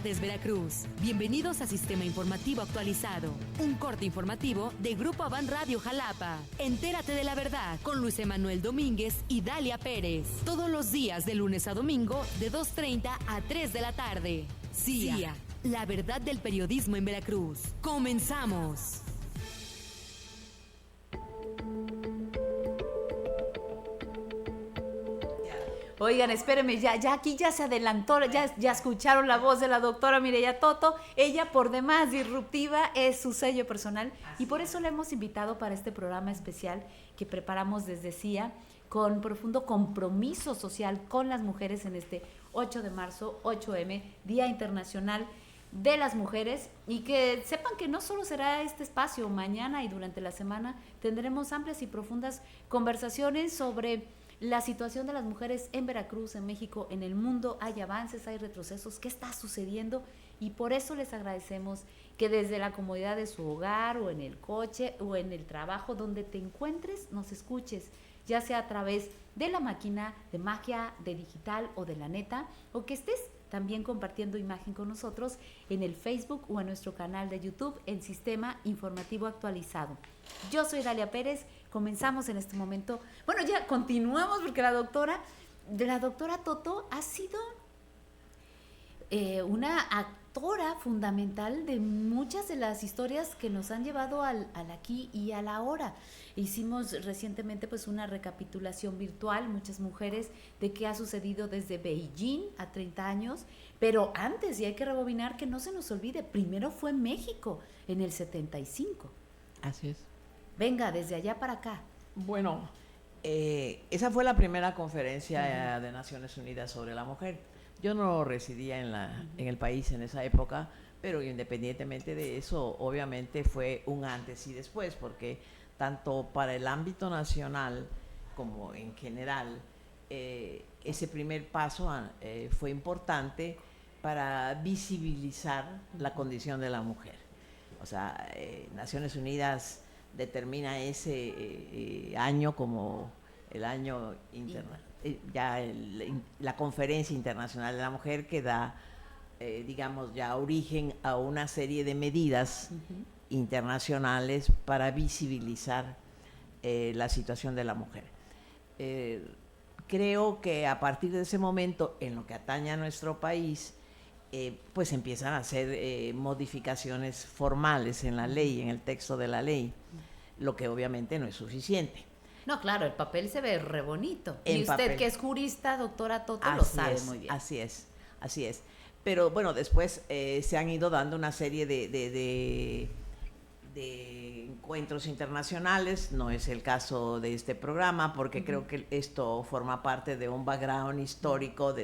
tardes, Veracruz. Bienvenidos a Sistema Informativo Actualizado, un corte informativo de Grupo Avan Radio Jalapa. Entérate de la verdad con Luis Emanuel Domínguez y Dalia Pérez. Todos los días de lunes a domingo de 2:30 a 3 de la tarde. CIA, la verdad del periodismo en Veracruz. ¡Comenzamos! Oigan, espérenme, ya aquí ya se adelantó, ya escucharon la voz de la doctora Mireya Toto. Ella, por demás disruptiva, es su sello personal. Y por eso la hemos invitado para este programa especial que preparamos desde CIA con profundo compromiso social con las mujeres en este 8 de marzo, 8M, Día Internacional de las Mujeres. Y que sepan que no solo será este espacio, mañana y durante la semana tendremos amplias y profundas conversaciones sobre la situación de las mujeres en Veracruz, en México, en el mundo. Hay avances, hay retrocesos, ¿qué está sucediendo? Y por eso les agradecemos que desde la comodidad de su hogar o en el coche o en el trabajo, donde te encuentres, nos escuches, ya sea a través de la máquina de magia, de digital o de la neta, o que estés también compartiendo imagen con nosotros en el Facebook o en nuestro canal de YouTube, el Sistema Informativo Actualizado. Yo soy Dalia Pérez, comenzamos en este momento. Bueno, ya continuamos porque la doctora Toto ha sido una actora fundamental de muchas de las historias que nos han llevado al aquí y al ahora. Hicimos recientemente pues una recapitulación virtual, muchas mujeres, de qué ha sucedido desde Beijing a 30 años, pero antes, y hay que rebobinar, que no se nos olvide, primero fue México en el 75. Así es. Venga, desde allá para acá. Bueno, esa fue la primera conferencia de Naciones Unidas sobre la mujer. Yo no residía en el país en esa época, pero independientemente de eso, obviamente fue un antes y después, porque tanto para el ámbito nacional como en general, ese primer paso fue importante para visibilizar la condición de la mujer. O sea, Naciones Unidas determina ese año como el año la Conferencia Internacional de la Mujer, que da, digamos, ya origen a una serie de medidas internacionales para visibilizar la situación de la mujer. Creo que a partir de ese momento, en lo que atañe a nuestro país, pues empiezan a hacer modificaciones formales en la ley, en el texto de la ley, lo que obviamente no es suficiente. No, claro, el papel se ve re bonito. Y usted, que es jurista, doctora Toto, lo sabe muy bien. Así es. Pero bueno, después se han ido dando una serie de encuentros internacionales. No es el caso de este programa, porque creo que esto forma parte de un background histórico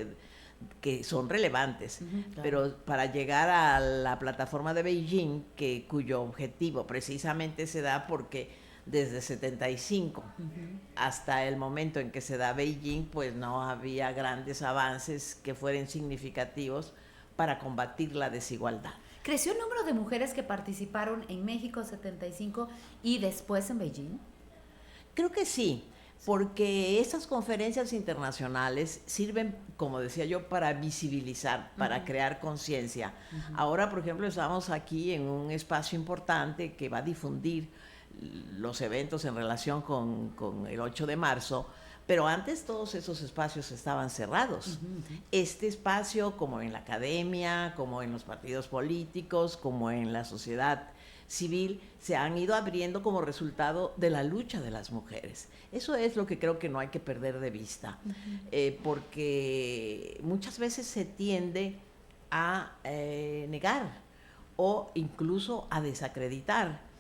que son relevantes, claro. Pero para llegar a la plataforma de Beijing, cuyo objetivo precisamente se da porque desde 75 hasta el momento en que se da Beijing, pues no había grandes avances que fueran significativos para combatir la desigualdad. ¿Creció el número de mujeres que participaron en México 75 y después en Beijing? Creo que sí, porque esas conferencias internacionales sirven, como decía yo, para visibilizar, para crear conciencia. Ahora, por ejemplo, estamos aquí en un espacio importante que va a difundir los eventos en relación con el 8 de marzo, pero antes todos esos espacios estaban cerrados. Este espacio, como en la academia, como en los partidos políticos, como en la sociedad civil, se han ido abriendo como resultado de la lucha de las mujeres. Eso es lo que creo que no hay que perder de vista, porque muchas veces se tiende a negar o incluso a desacreditar.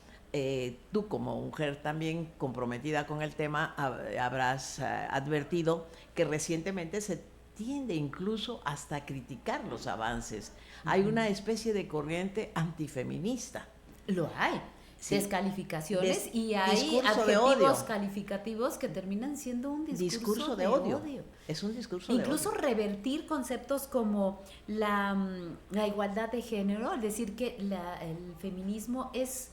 Tú, como mujer también comprometida con el tema, habrás advertido que recientemente se tiende incluso hasta a criticar los avances. Hay una especie de corriente antifeminista. Lo hay. Sí. Descalificaciones y hay adjetivos calificativos que terminan siendo un discurso de odio. Es un discurso de odio. Incluso revertir conceptos como la igualdad de género, es decir, que el feminismo es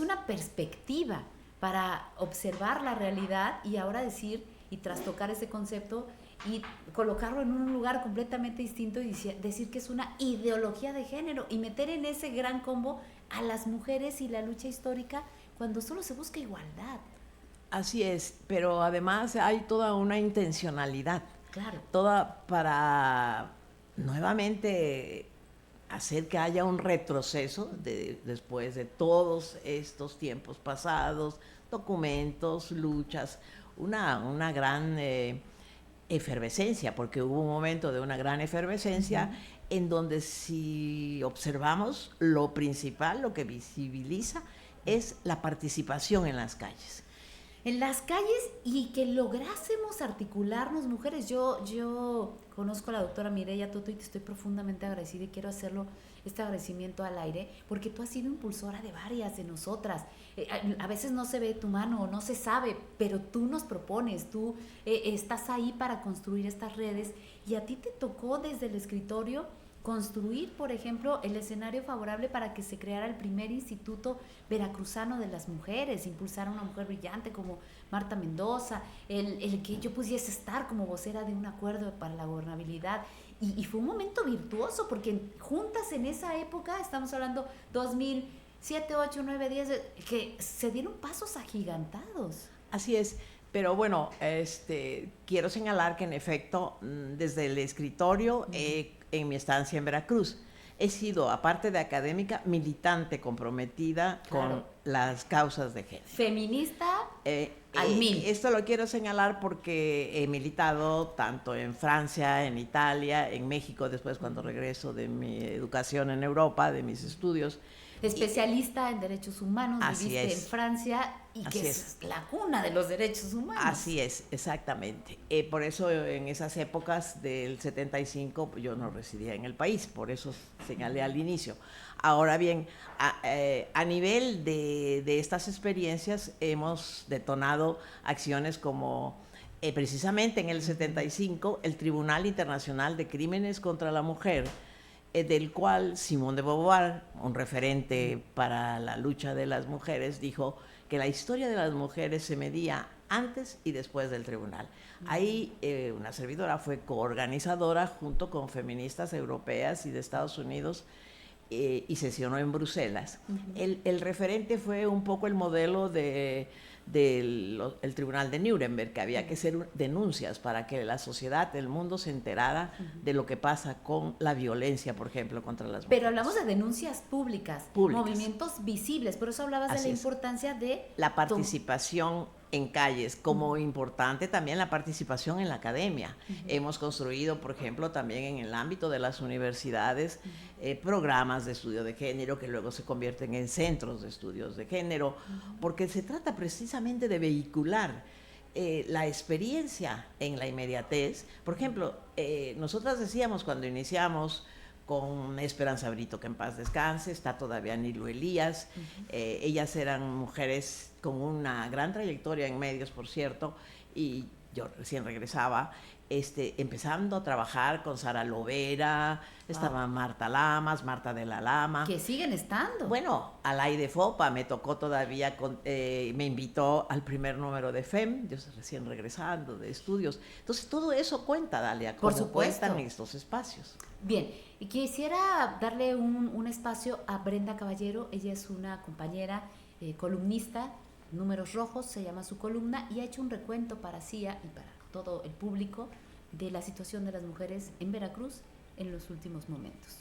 una perspectiva para observar la realidad y ahora decir y trastocar ese concepto y colocarlo en un lugar completamente distinto y decir que es una ideología de género y meter en ese gran combo a las mujeres y la lucha histórica cuando solo se busca igualdad. Así es, pero además hay toda una intencionalidad. Claro. Toda para nuevamente hacer que haya un retroceso después de todos estos tiempos pasados, documentos, luchas, una gran efervescencia, porque hubo un momento de una gran efervescencia en donde, si observamos, lo principal, lo que visibiliza es la participación en las calles. En las calles, y que lográsemos articularnos, mujeres. Yo conozco a la doctora Mireya Toto y te estoy profundamente agradecida y quiero hacerlo, este agradecimiento al aire, porque tú has sido impulsora de varias de nosotras. A veces no se ve tu mano o no se sabe, pero tú nos propones, tú estás ahí para construir estas redes, y a ti te tocó desde el escritorio construir, por ejemplo, el escenario favorable para que se creara el primer Instituto Veracruzano de las Mujeres, impulsar a una mujer brillante como Marta Mendoza, el que yo pudiese estar como vocera de un acuerdo para la gobernabilidad. Y fue un momento virtuoso, porque juntas en esa época, estamos hablando 2007, 8, 9, 10, que se dieron pasos agigantados. Así es. Pero bueno, quiero señalar que en efecto, desde el escritorio, en mi estancia en Veracruz, he sido, aparte de académica, militante comprometida con las causas de género. Feminista al mil. Esto lo quiero señalar porque he militado tanto en Francia, en Italia, en México, después cuando regreso de mi educación en Europa, de mis estudios. Especialista en derechos humanos, viviste en Francia, y así que es la cuna de los derechos humanos. Así es, exactamente. Por eso en esas épocas del 75 yo no residía en el país, por eso señalé al inicio. Ahora bien, a nivel de estas experiencias hemos detonado acciones como precisamente en el 75 el Tribunal Internacional de Crímenes contra la Mujer, del cual Simone de Beauvoir, un referente para la lucha de las mujeres, dijo que la historia de las mujeres se medía antes y después del tribunal. Ahí una servidora fue coorganizadora junto con feministas europeas y de Estados Unidos, y sesionó en Bruselas. El referente fue un poco el modelo del tribunal de Nuremberg, que había que hacer denuncias para que la sociedad, el mundo se enterara de lo que pasa con la violencia, por ejemplo, contra las mujeres. Pero hablamos de denuncias públicas, movimientos visibles, por eso hablabas de la importancia de la participación en calles, como importante también la participación en la academia. Hemos construido, por ejemplo, también en el ámbito de las universidades, programas de estudio de género que luego se convierten en centros de estudios de género, porque se trata precisamente de vehicular la experiencia en la inmediatez. Por ejemplo, nosotras decíamos cuando iniciamos con Esperanza Brito, que en paz descanse, está todavía Nilu Elías, ellas eran mujeres con una gran trayectoria en medios, por cierto, y yo recién regresaba, empezando a trabajar con Sara Lovera, estaba Marta Lamas, Marta de la Lama. Que siguen estando. Bueno, Alaide Fopa me tocó todavía, me invitó al primer número de FEM, yo recién regresando de estudios. Entonces todo eso cuenta, Dalia, como cuentan estos espacios. Bien, y quisiera darle un espacio a Brenda Caballero. Ella es una compañera columnista, Números Rojos se llama su columna, y ha hecho un recuento para CIA y para todo el público de la situación de las mujeres en Veracruz en los últimos momentos.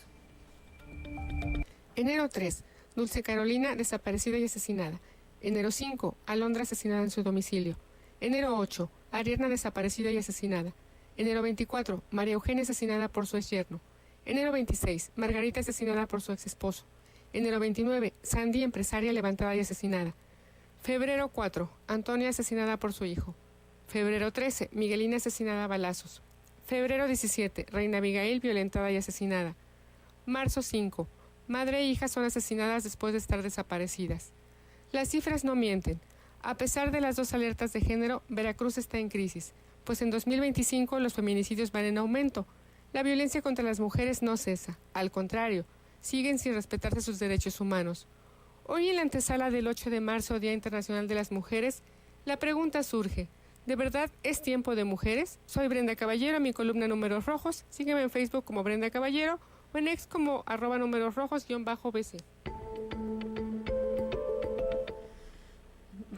Enero 3, Dulce Carolina desaparecida y asesinada. Enero 5, Alondra asesinada en su domicilio. Enero 8, Ariadna desaparecida y asesinada. Enero 24, María Eugenia asesinada por su exyerno. Enero 26, Margarita asesinada por su exesposo. Enero 29, Sandy empresaria levantada y asesinada. Febrero 4, Antonia asesinada por su hijo. Febrero 13, Miguelina asesinada a balazos. Febrero 17, Reina Abigail violentada y asesinada. Marzo 5, madre e hija son asesinadas después de estar desaparecidas. Las cifras no mienten. A pesar de las dos alertas de género, Veracruz está en crisis, pues en 2025 los feminicidios van en aumento. La violencia contra las mujeres no cesa, al contrario, siguen sin respetarse sus derechos humanos. Hoy en la antesala del 8 de marzo, Día Internacional de las Mujeres, la pregunta surge: ¿De verdad es tiempo de mujeres? Soy Brenda Caballero, mi columna Números Rojos. Sígueme en Facebook como Brenda Caballero o en X como @númerosrojos_BC.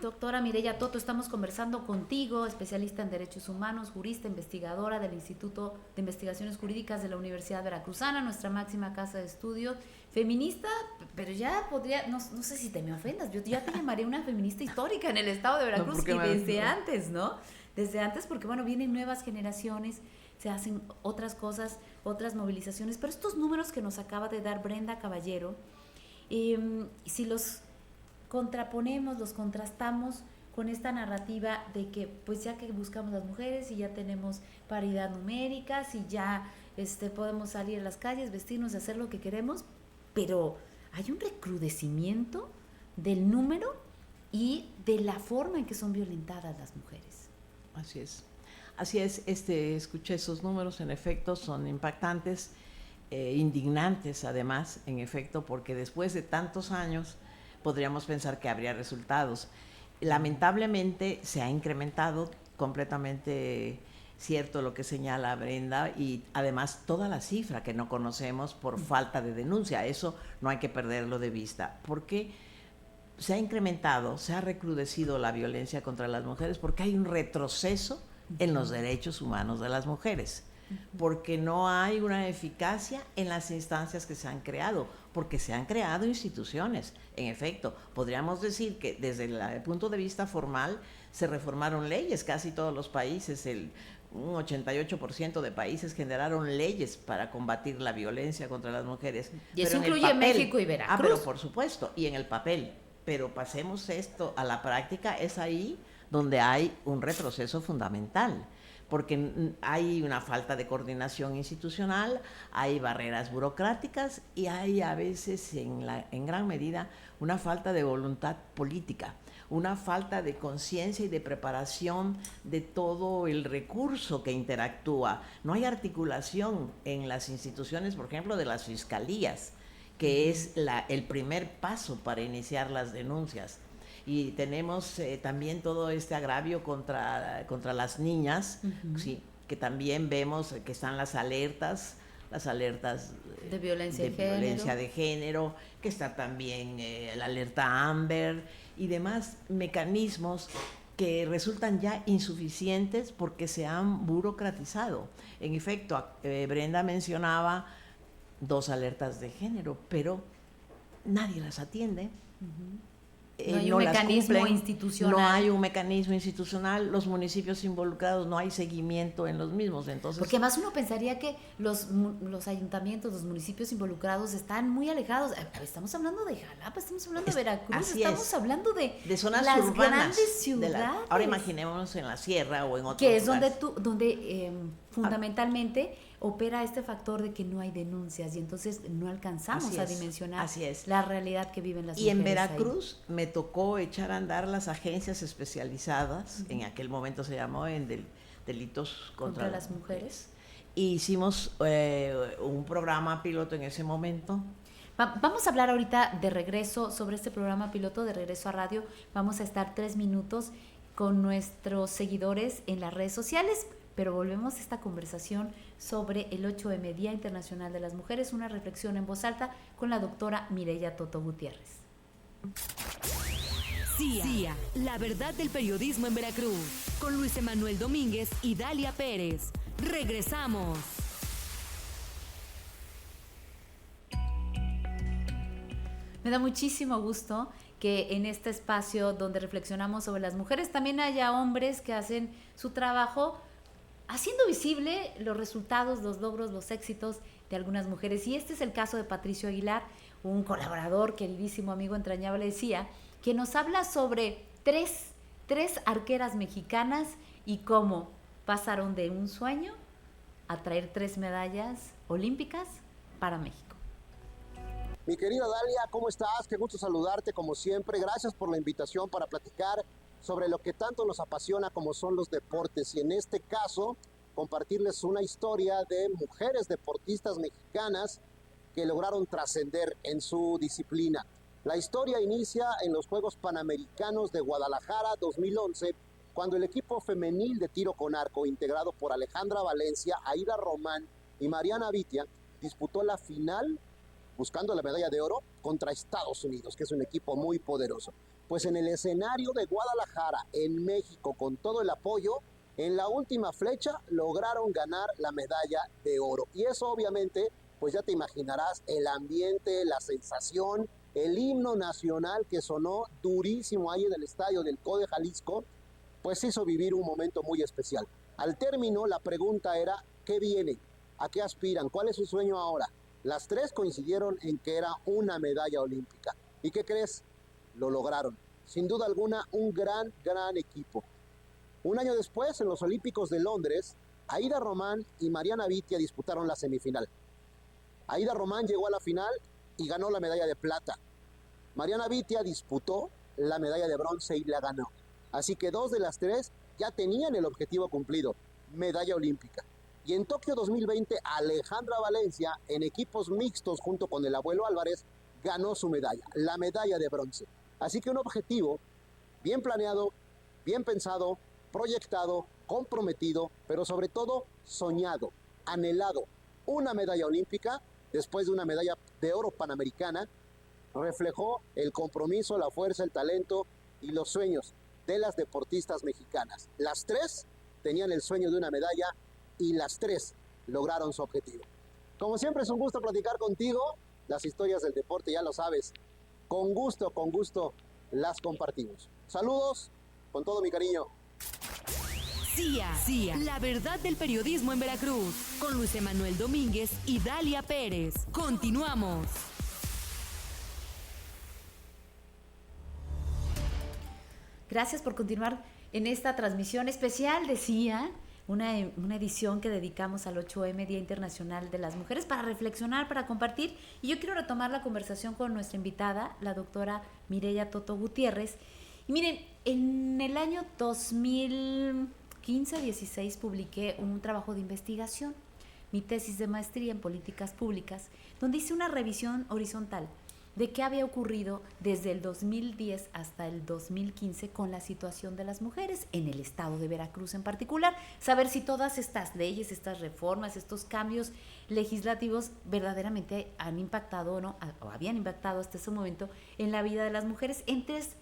Doctora Mireya Toto, estamos conversando contigo, especialista en Derechos Humanos, jurista, investigadora del Instituto de Investigaciones Jurídicas de la Universidad Veracruzana, nuestra máxima casa de estudios, feminista, pero ya podría, no sé si te me ofendas, yo ya te llamaría una feminista histórica en el estado de Veracruz, y desde antes, ¿no? Desde antes, porque bueno, vienen nuevas generaciones, se hacen otras cosas, otras movilizaciones, pero estos números que nos acaba de dar Brenda Caballero, si los contraponemos, los contrastamos con esta narrativa de que pues ya que buscamos las mujeres y ya tenemos paridad numérica, si ya podemos salir a las calles, vestirnos, hacer lo que queremos, pero hay un recrudecimiento del número y de la forma en que son violentadas las mujeres. Así es, escuché esos números, en efecto son impactantes, indignantes además, en efecto, porque después de tantos años podríamos pensar que habría resultados. Lamentablemente se ha incrementado, completamente cierto lo que señala Brenda, y además toda la cifra que no conocemos por falta de denuncia, eso no hay que perderlo de vista, porque se ha incrementado, se ha recrudecido la violencia contra las mujeres porque hay un retroceso en los derechos humanos de las mujeres, porque no hay una eficacia en las instancias que se han creado, porque se han creado instituciones. En efecto, podríamos decir que desde el punto de vista formal se reformaron leyes, casi todos los países, un 88% de países generaron leyes para combatir la violencia contra las mujeres. Y eso incluye México y Veracruz. Pero por supuesto, y en el papel. Pero pasemos esto a la práctica, es ahí donde hay un retroceso fundamental, porque hay una falta de coordinación institucional, hay barreras burocráticas y hay a veces, en gran medida, una falta de voluntad política, una falta de conciencia y de preparación de todo el recurso que interactúa. No hay articulación en las instituciones, por ejemplo, de las fiscalías, que es el primer paso para iniciar las denuncias. Y tenemos también todo este agravio contra las niñas, sí, que también vemos que están las alertas de violencia de género, que está también la alerta Amber y demás mecanismos que resultan ya insuficientes porque se han burocratizado. En efecto, Brenda mencionaba 2 alertas de género, pero nadie las atiende. No hay un mecanismo institucional. No hay un mecanismo institucional, los municipios involucrados, no hay seguimiento en los mismos. Entonces, porque además uno pensaría que los ayuntamientos, los municipios involucrados están muy alejados. Estamos hablando de Jalapa, estamos hablando de Veracruz, estamos hablando de zonas las urbanas, grandes ciudades. Ahora imaginémonos en la sierra o en otros que es lugares. donde fundamentalmente opera este factor de que no hay denuncias y entonces no alcanzamos a dimensionar la realidad que viven las mujeres. Y en Veracruz me tocó echar a andar las agencias especializadas, en aquel momento se llamó en delitos contra las mujeres. Y hicimos un programa piloto en ese momento. Vamos a hablar ahorita de regreso sobre este programa piloto de regreso a radio. Vamos a estar 3 minutos con nuestros seguidores en las redes sociales, pero volvemos a esta conversación sobre el 8M, Día Internacional de las Mujeres, una reflexión en voz alta con la doctora Mireya Toto Gutiérrez. CIA, la verdad del periodismo en Veracruz, con Luis Emanuel Domínguez y Dalia Pérez. Regresamos. Me da muchísimo gusto que en este espacio donde reflexionamos sobre las mujeres también haya hombres que hacen su trabajo haciendo visible los resultados, los logros, los éxitos de algunas mujeres. Y este es el caso de Patricio Aguilar, un colaborador, queridísimo amigo entrañable, decía, que nos habla sobre tres arqueras mexicanas y cómo pasaron de un sueño a traer 3 medallas olímpicas para México. Mi querida Dalia, ¿cómo estás? Qué gusto saludarte como siempre. Gracias por la invitación para platicar sobre lo que tanto nos apasiona como son los deportes, y en este caso compartirles una historia de mujeres deportistas mexicanas que lograron trascender en su disciplina. La historia inicia en los Juegos Panamericanos de Guadalajara 2011, cuando el equipo femenil de tiro con arco, integrado por Alejandra Valencia, Aida Román y Mariana Vitia, disputó la final buscando la medalla de oro contra Estados Unidos, que es un equipo muy poderoso. Pues en el escenario de Guadalajara, en México, con todo el apoyo, en la última flecha lograron ganar la medalla de oro. Y eso obviamente, pues ya te imaginarás, el ambiente, la sensación, el himno nacional que sonó durísimo ahí en el estadio del CODE Jalisco, pues hizo vivir un momento muy especial. Al término, la pregunta era, ¿qué viene? ¿A qué aspiran? ¿Cuál es su sueño ahora? Las tres coincidieron en que era una medalla olímpica. ¿Y qué crees? Lo lograron. Sin duda alguna, un gran equipo. Un año después, en los Olímpicos de Londres, Aida Román y Mariana Vitia disputaron la semifinal. Aida Román llegó a la final y ganó la medalla de plata. Mariana Vitia disputó la medalla de bronce y la ganó. Así que 2 de las 3 ya tenían el objetivo cumplido, medalla olímpica. Y en Tokio 2020, Alejandra Valencia, en equipos mixtos junto con el abuelo Álvarez, ganó su medalla, la medalla de bronce. Así que un objetivo bien planeado, bien pensado, proyectado, comprometido, pero sobre todo soñado, anhelado. Una medalla olímpica, después de una medalla de oro panamericana, reflejó el compromiso, la fuerza, el talento y los sueños de las deportistas mexicanas. Las 3 tenían el sueño de una medalla y las 3 lograron su objetivo. Como siempre es un gusto platicar contigo, las historias del deporte ya lo sabes, con gusto las compartimos. Saludos, con todo mi cariño. CIA, la verdad del periodismo en Veracruz, con Luis Emanuel Domínguez y Dalia Pérez. Continuamos. Gracias por continuar en esta transmisión especial de CIA, una edición que dedicamos al 8M, Día Internacional de las Mujeres, para reflexionar, para compartir. Y yo quiero retomar la conversación con nuestra invitada, la doctora Mireya Toto Gutiérrez. Y miren, en el año 2015-16 publiqué un trabajo de investigación, mi tesis de maestría en políticas públicas, donde hice una revisión horizontal de qué había ocurrido desde el 2010 hasta el 2015 con la situación de las mujeres en el estado de Veracruz en particular, saber si todas estas leyes, estas reformas, estos cambios legislativos verdaderamente han impactado o no, o habían impactado hasta ese momento en la vida de las mujeres en tres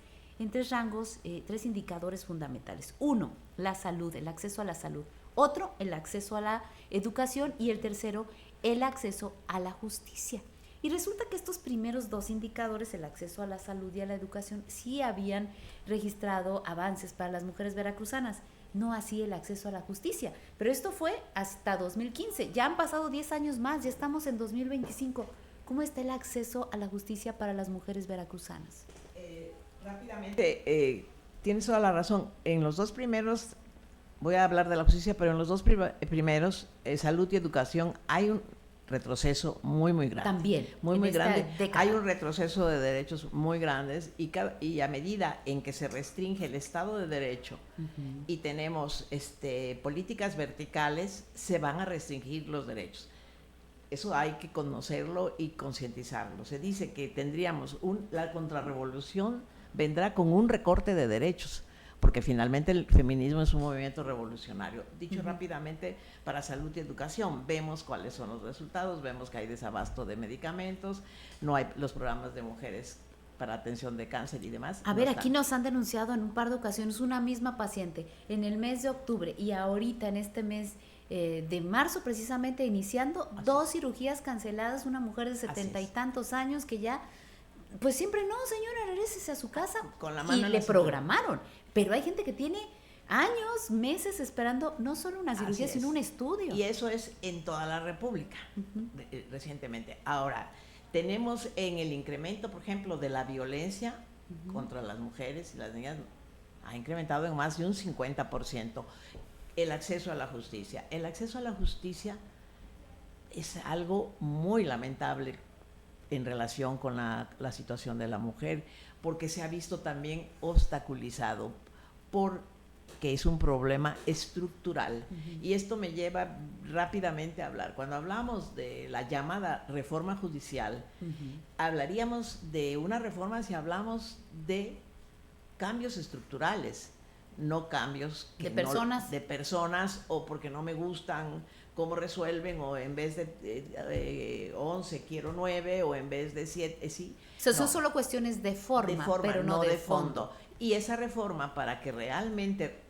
rangos, 3 indicadores fundamentales. 1, la salud, el acceso a la salud. Otro, el acceso a la educación. Y el tercero, el acceso a la justicia. Y resulta que estos primeros 2 indicadores, el acceso a la salud y a la educación, sí habían registrado avances para las mujeres veracruzanas, no así el acceso a la justicia. Pero esto fue hasta 2015, ya han pasado 10 años más, ya estamos en 2025. ¿Cómo está el acceso a la justicia para las mujeres veracruzanas? Rápidamente, tienes toda la razón. En los 2 primeros, voy a hablar de la justicia, pero en los 2 primeros, salud y educación, hay un retroceso muy grande. También. Muy grande. Década. Hay un retroceso de derechos muy grandes y a medida en que se restringe el Estado de Derecho y tenemos políticas verticales, se van a restringir los derechos. Eso hay que conocerlo y concientizarlo. Se dice que tendríamos la contrarrevolución vendrá con un recorte de derechos, porque finalmente el feminismo es un movimiento revolucionario. Dicho rápidamente, para salud y educación, vemos cuáles son los resultados, vemos que hay desabasto de medicamentos, no hay los programas de mujeres para atención de cáncer y demás. A ver, aquí nos han denunciado en un par de ocasiones una misma paciente en el mes de octubre y ahorita en este mes de marzo precisamente iniciando, 2 cirugías canceladas, una mujer de 70 y tantos años que ya, pues siempre no, señora, regrésese a su casa, con la mano y le programaron. Pero hay gente que tiene años, meses esperando no solo una cirugía, sino un estudio. Y eso es en toda la República, recientemente. Ahora, tenemos en el incremento, por ejemplo, de la violencia contra las mujeres y las niñas, ha incrementado en más de un 50%. El acceso a la justicia. El acceso a la justicia es algo muy lamentable en relación con la situación de la mujer, porque se ha visto también obstaculizado porque es un problema estructural. Y esto me lleva rápidamente a hablar. Cuando hablamos de la llamada reforma judicial, hablaríamos de una reforma si hablamos de cambios estructurales. no cambios de personas. de personas, o porque no me gustan cómo resuelven, o en vez de 11 quiero 9, o en vez de 7, sí. O sea, son solo cuestiones de forma, pero no de fondo. Y esa reforma, para que realmente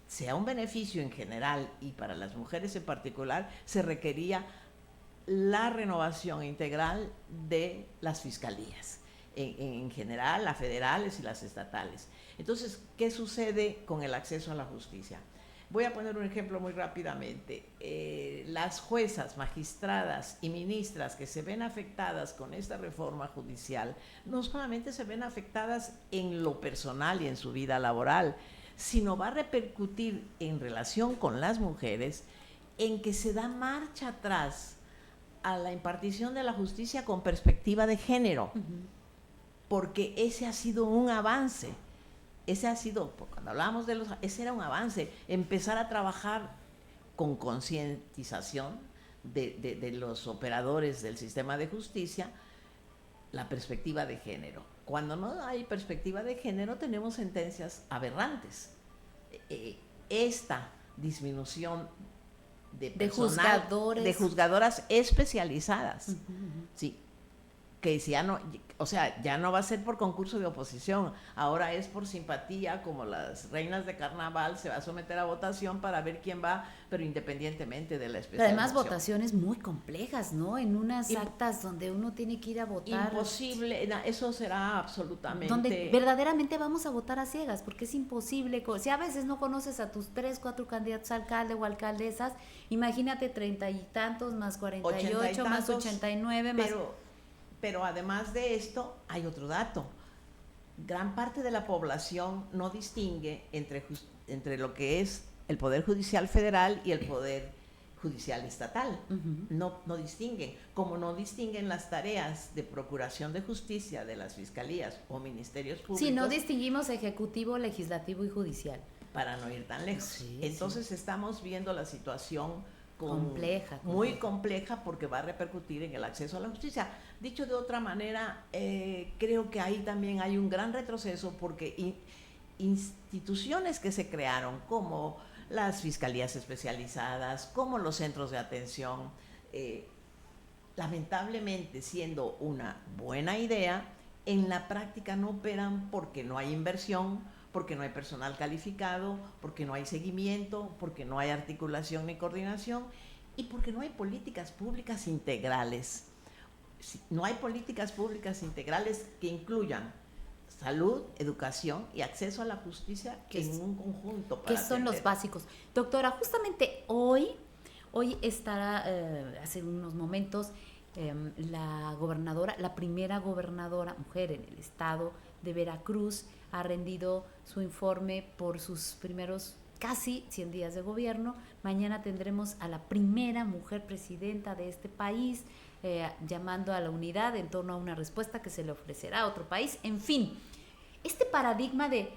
sea un beneficio en general y para las mujeres en particular, se requería la renovación integral de las fiscalías, en general, las federales y las estatales. Entonces, ¿qué sucede con el acceso a la justicia? Voy a poner un ejemplo muy rápidamente. Las juezas, magistradas y ministras que se ven afectadas con esta reforma judicial, no solamente se ven afectadas en lo personal y en su vida laboral, sino va a repercutir en relación con las mujeres en que se da marcha atrás a la impartición de la justicia con perspectiva de género, porque ese ha sido un avance. Cuando hablábamos de ese era un avance, empezar a trabajar con concientización de los operadores del sistema de justicia, la perspectiva de género. Cuando no hay perspectiva de género, tenemos sentencias aberrantes. Esta disminución de juzgadoras especializadas, sí, que ya no, o sea, ya no va a ser por concurso de oposición, ahora es por simpatía, como las reinas de carnaval, se va a someter a votación para ver quién va, pero independientemente de la especialización. Además, votaciones muy complejas, ¿no? En unas actas donde uno tiene que ir a votar. Imposible, eso será absolutamente... Donde verdaderamente vamos a votar a ciegas, porque es imposible. Si a veces no conoces a tus 3, 4 candidatos a alcalde o alcaldesas, imagínate 30 y tantos, más 48, más 89, más... Pero además de esto, hay otro dato. Gran parte de la población no distingue entre lo que es el Poder Judicial Federal y el Poder Judicial Estatal. No distinguen. Como no distinguen las tareas de procuración de justicia de las fiscalías o ministerios públicos. Sí, no distinguimos ejecutivo, legislativo y judicial. Para no ir tan lejos. Sí, entonces estamos viendo la situación muy compleja, porque va a repercutir en el acceso a la justicia. Dicho de otra manera, creo que ahí también hay un gran retroceso, porque instituciones que se crearon, como las fiscalías especializadas, como los centros de atención, lamentablemente, siendo una buena idea, en la práctica no operan porque no hay inversión, porque no hay personal calificado, porque no hay seguimiento, porque no hay articulación ni coordinación, y porque no hay políticas públicas integrales. No hay políticas públicas integrales que incluyan salud, educación y acceso a la justicia en un conjunto. Que son los básicos. Doctora, justamente hoy estará, hace unos momentos, la primera gobernadora mujer en el estado de Veracruz ha rendido su informe por sus primeros casi 100 días de gobierno. Mañana tendremos a la primera mujer presidenta de este país, llamando a la unidad en torno a una respuesta que se le ofrecerá a otro país. En fin, este paradigma de,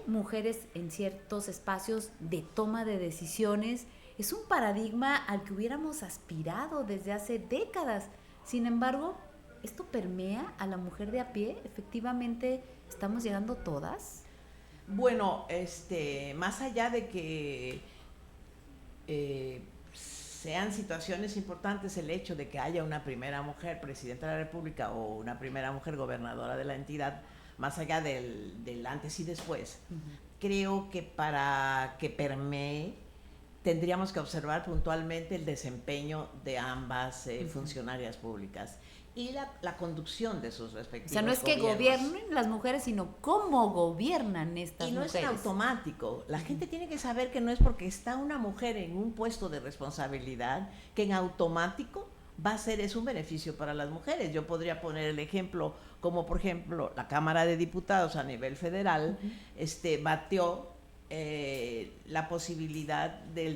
mujeres en ciertos espacios de toma de decisiones, es un paradigma al que hubiéramos aspirado desde hace décadas. Sin embargo, ¿esto permea a la mujer de a pie? ¿Efectivamente estamos llegando todas? Bueno, más allá de que sean situaciones importantes, el hecho de que haya una primera mujer presidenta de la República o una primera mujer gobernadora de la entidad, más allá del antes y después, creo que para que permee tendríamos que observar puntualmente el desempeño de ambas funcionarias públicas y la conducción de sus respectivos. O sea, no es que gobiernen las mujeres, sino cómo gobiernan estas mujeres. Y no es en automático. La gente tiene que saber que no es porque está una mujer en un puesto de responsabilidad que en automático es un beneficio para las mujeres. Yo podría poner el ejemplo, como por ejemplo la Cámara de Diputados a nivel federal bateó la posibilidad de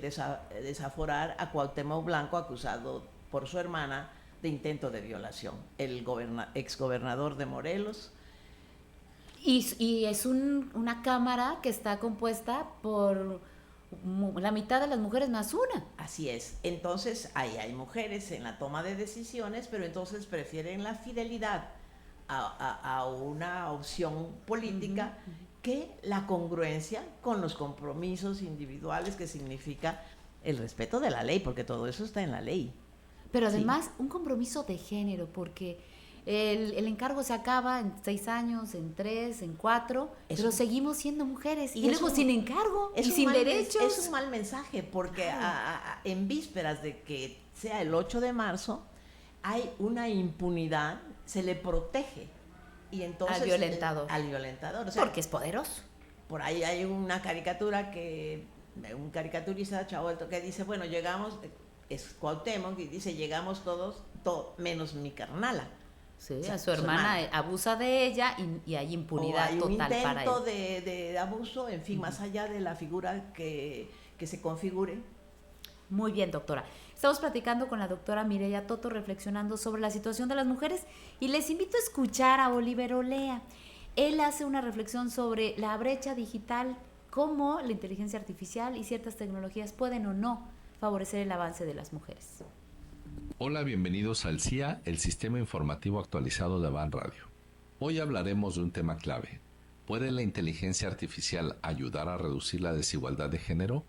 desaforar a Cuauhtémoc Blanco, acusado por su hermana de intento de violación, el exgobernador de Morelos. Y es una cámara que está compuesta por la mitad de las mujeres más una. Así es. Entonces, ahí hay mujeres en la toma de decisiones, pero entonces prefieren la fidelidad a una opción política que la congruencia con los compromisos individuales que significa el respeto de la ley, porque todo eso está en la ley. Pero además, un compromiso de género, porque el encargo se acaba en 6 años, en 3, en 4, pero seguimos siendo mujeres y luego sin encargo y sin derechos. Es un mal mensaje, porque en vísperas de que sea el 8 de marzo, hay una impunidad, se le protege. Y entonces, al violentador. O sea, porque es poderoso. Por ahí hay una caricatura un caricaturista Chavuelto que dice, bueno, llegamos, es Cuauhtémoc, y dice, llegamos todos menos mi carnala. Sí, o sea, a su hermana abusa de ella y hay impunidad total para él. Hay un intento de abuso, en fin, más allá de la figura que se configure. Muy bien, doctora. Estamos platicando con la doctora Mireya Toto, reflexionando sobre la situación de las mujeres, y les invito a escuchar a Oliver Olea. Él hace una reflexión sobre la brecha digital, cómo la inteligencia artificial y ciertas tecnologías pueden o no favorecer el avance de las mujeres. Hola, bienvenidos al CIA, el Sistema Informativo Actualizado de Van Radio. Hoy hablaremos de un tema clave. ¿Puede la inteligencia artificial ayudar a reducir la desigualdad de género?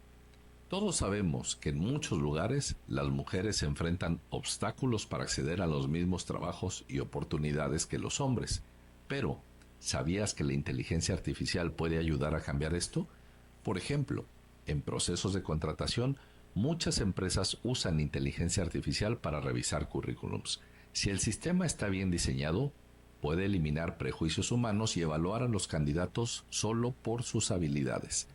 Todos sabemos que en muchos lugares las mujeres enfrentan obstáculos para acceder a los mismos trabajos y oportunidades que los hombres. Pero, ¿sabías que la inteligencia artificial puede ayudar a cambiar esto? Por ejemplo, en procesos de contratación, muchas empresas usan inteligencia artificial para revisar currículums. Si el sistema está bien diseñado, puede eliminar prejuicios humanos y evaluar a los candidatos solo por sus habilidades.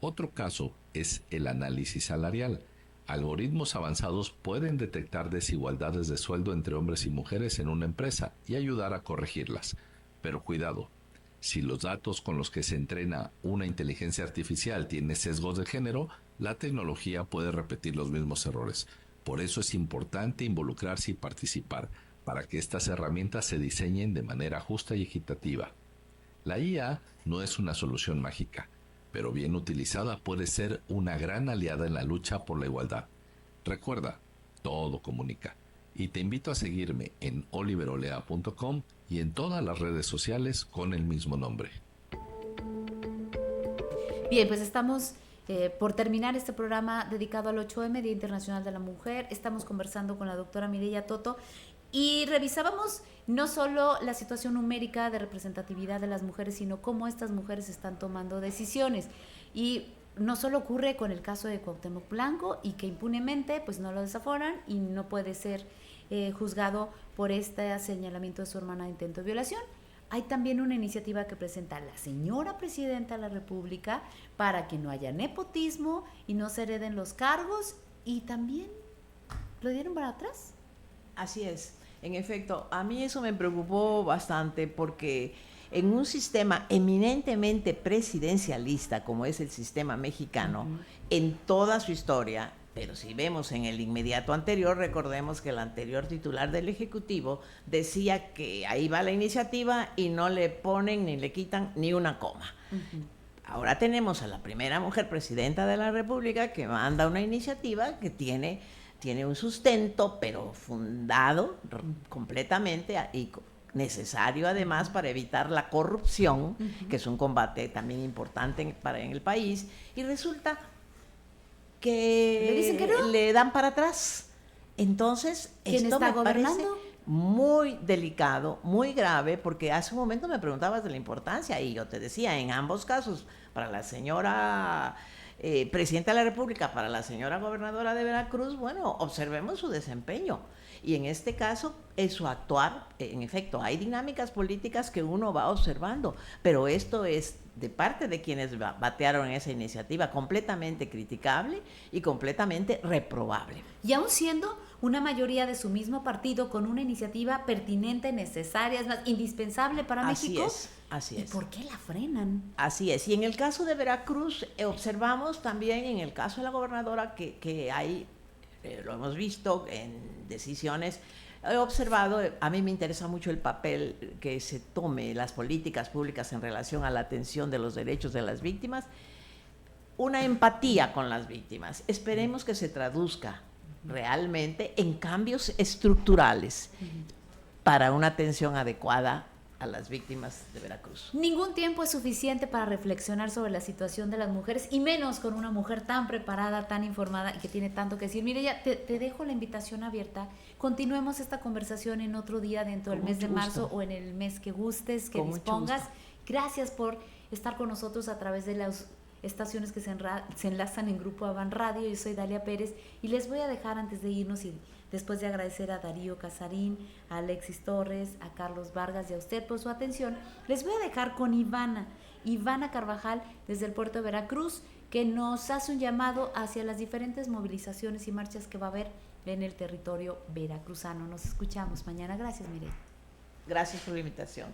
Otro caso es el análisis salarial. Algoritmos avanzados pueden detectar desigualdades de sueldo entre hombres y mujeres en una empresa y ayudar a corregirlas. Pero cuidado, si los datos con los que se entrena una inteligencia artificial tienen sesgos de género, la tecnología puede repetir los mismos errores. Por eso es importante involucrarse y participar, para que estas herramientas se diseñen de manera justa y equitativa. La IA no es una solución mágica, pero bien utilizada puede ser una gran aliada en la lucha por la igualdad. Recuerda, todo comunica. Y te invito a seguirme en oliverolea.com y en todas las redes sociales con el mismo nombre. Bien, pues estamos por terminar este programa dedicado al 8M, Día Internacional de la Mujer. Estamos conversando con la doctora Mireya Toto y revisábamos no solo la situación numérica de representatividad de las mujeres, sino cómo estas mujeres están tomando decisiones. Y no solo ocurre con el caso de Cuauhtémoc Blanco, y que impunemente pues no lo desaforan y no puede ser juzgado por este señalamiento de su hermana de intento de violación. Hay también una iniciativa que presenta la señora presidenta de la República para que no haya nepotismo y no se hereden los cargos, y también lo dieron para atrás. Así es. En efecto, a mí eso me preocupó bastante, porque en un sistema eminentemente presidencialista como es el sistema mexicano, en toda su historia, pero si vemos en el inmediato anterior, recordemos que el anterior titular del Ejecutivo decía que ahí va la iniciativa y no le ponen ni le quitan ni una coma. Ahora tenemos a la primera mujer presidenta de la República que manda una iniciativa que tiene un sustento, pero fundado completamente y necesario además para evitar la corrupción, que es un combate también importante en el país, y resulta que ¿Le dicen que no? Le dan para atrás. Entonces, ¿Quién esto está me gobernando? parece muy delicado, muy grave, porque hace un momento me preguntabas de la importancia, y yo te decía, en ambos casos, para la señora presidenta de la República, para la señora gobernadora de Veracruz, bueno, observemos su desempeño. Y en este caso, es su actuar, en efecto, hay dinámicas políticas que uno va observando, pero esto es de parte de quienes batearon esa iniciativa completamente criticable y completamente reprobable. Y aún siendo una mayoría de su mismo partido con una iniciativa pertinente, necesaria, es más, indispensable para México. Así es. ¿Y por qué la frenan? Así es. Y en el caso de Veracruz, observamos también en el caso de la gobernadora que hay, lo hemos visto en decisiones, he observado, a mí me interesa mucho el papel que se tome las políticas públicas en relación a la atención de los derechos de las víctimas, una empatía con las víctimas. Esperemos que se traduzca realmente en cambios estructurales para una atención adecuada a las víctimas de Veracruz. Ningún tiempo es suficiente para reflexionar sobre la situación de las mujeres, y menos con una mujer tan preparada, tan informada y que tiene tanto que decir. Mireya, te dejo la invitación abierta. Continuemos esta conversación en otro día dentro del mes de marzo o en el mes que gustes, que dispongas. Gracias por estar con nosotros a través de las estaciones que se enlazan en Grupo Avan Radio. Yo soy Dalia Pérez y les voy a dejar, antes de irnos y después de agradecer a Darío Casarín, a Alexis Torres, a Carlos Vargas y a usted por su atención, les voy a dejar con Ivana Carvajal desde el puerto de Veracruz, que nos hace un llamado hacia las diferentes movilizaciones y marchas que va a haber en el territorio veracruzano. Nos escuchamos mañana. Gracias, Mireya. Gracias por la invitación.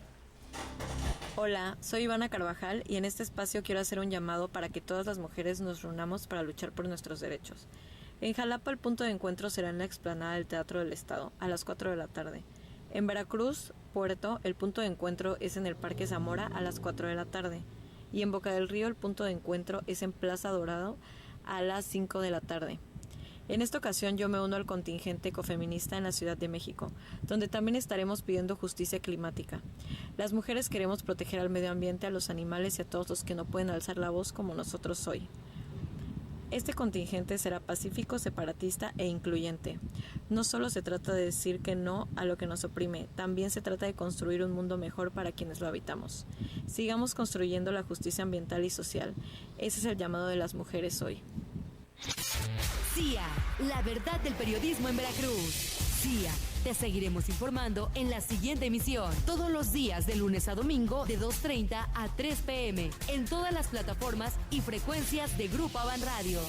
Hola, soy Ivana Carvajal y en este espacio quiero hacer un llamado para que todas las mujeres nos reunamos para luchar por nuestros derechos. En Jalapa el punto de encuentro será en la explanada del Teatro del Estado a las 4 de la tarde. En Veracruz, Puerto, el punto de encuentro es en el Parque Zamora a las 4 de la tarde. Y en Boca del Río el punto de encuentro es en Plaza Dorado a las 5 de la tarde. En esta ocasión yo me uno al contingente ecofeminista en la Ciudad de México, donde también estaremos pidiendo justicia climática. Las mujeres queremos proteger al medio ambiente, a los animales y a todos los que no pueden alzar la voz como nosotros hoy. Este contingente será pacífico, separatista e incluyente. No solo se trata de decir que no a lo que nos oprime, también se trata de construir un mundo mejor para quienes lo habitamos. Sigamos construyendo la justicia ambiental y social. Ese es el llamado de las mujeres hoy. CIA, la verdad del periodismo en Veracruz. CIA, te seguiremos informando en la siguiente emisión, todos los días de lunes a domingo de 2:30 a 3 p.m. en todas las plataformas y frecuencias de Grupo Avan Radio.